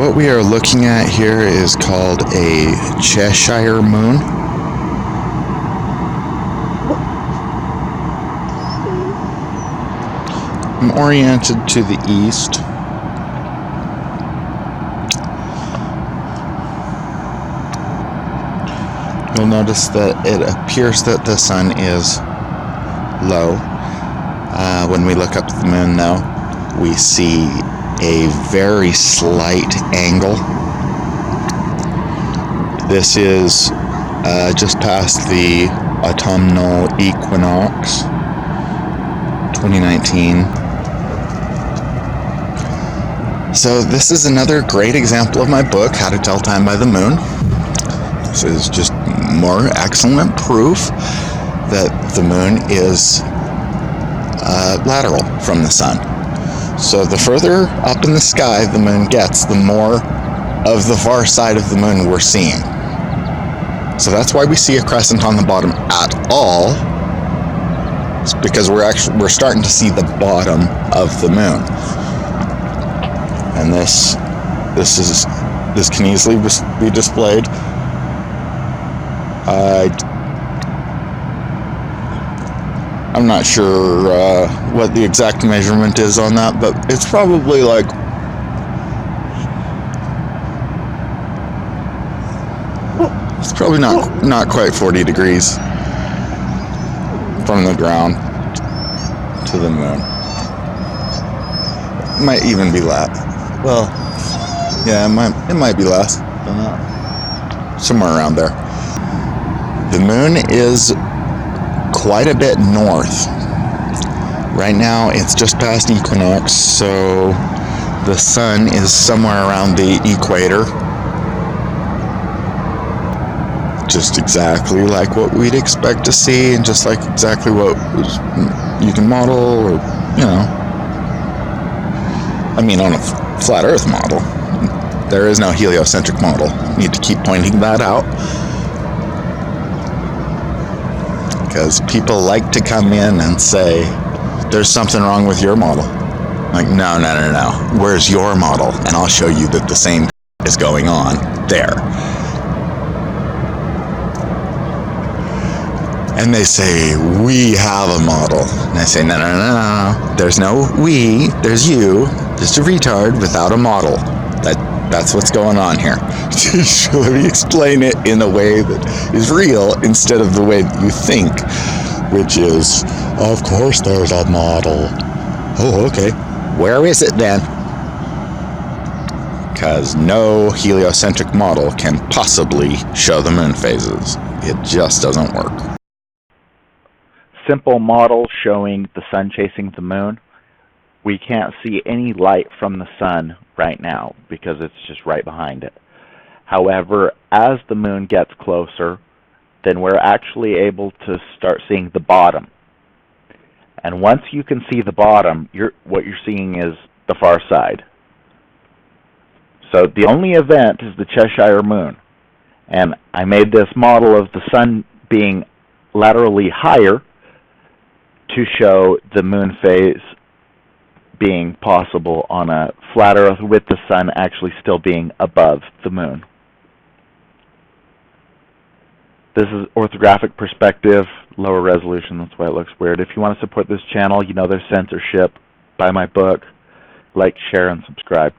What we are looking at here is called a Cheshire Moon. I'm oriented to the east. You'll notice that it appears that the sun is low. When we look up at the moon, though, we see a very slight angle. This is just past the autumnal equinox, 2019. So this is another great example of my book, How to Tell Time by the Moon. This is just more excellent proof that the moon is lateral from the sun. So the further up in the sky the moon gets, the more of the far side of the moon we're seeing. So that's why we see a crescent on the bottom at all. It's because we're starting to see the bottom of the moon. And this can easily be displayed. I'm not sure what the exact measurement is on that, but it's probably like not quite 40 degrees from the ground to the moon. It might even be less. Well, yeah, it might be less than that. Somewhere around there. The moon is quite a bit north. Right now it's just past equinox, so the sun is somewhere around the equator. Just exactly like what we'd expect to see, and just like exactly what you can model, or, you know. I mean, on a flat Earth model. There is no heliocentric model. Need to keep pointing that out. Because people like to come in and say, there's something wrong with your model. Like, no. Where's your model? And I'll show you that the same is going on there. And they say, we have a model. And I say, no. There's no we, there's you. Just a retard without a model. That's what's going on here. Let me explain it in a way that is real instead of the way that you think, which is, of course there's a model. Oh, okay. Where is it then? Because no heliocentric model can possibly show the moon phases. It just doesn't work. Simple model showing the sun chasing the moon. We can't see any light from the sun right now because it's just right behind it. However, as the moon gets closer, then we're actually able to start seeing the bottom. And once you can see the bottom, what you're seeing is the far side. So the only event is the Cheshire Moon. And I made this model of the sun being laterally higher to show the moon phase being possible on a flat Earth with the sun actually still being above the moon. This is orthographic perspective, lower resolution, that's why it looks weird. If you want to support this channel, you know there's censorship. Buy my book, like, share, and subscribe.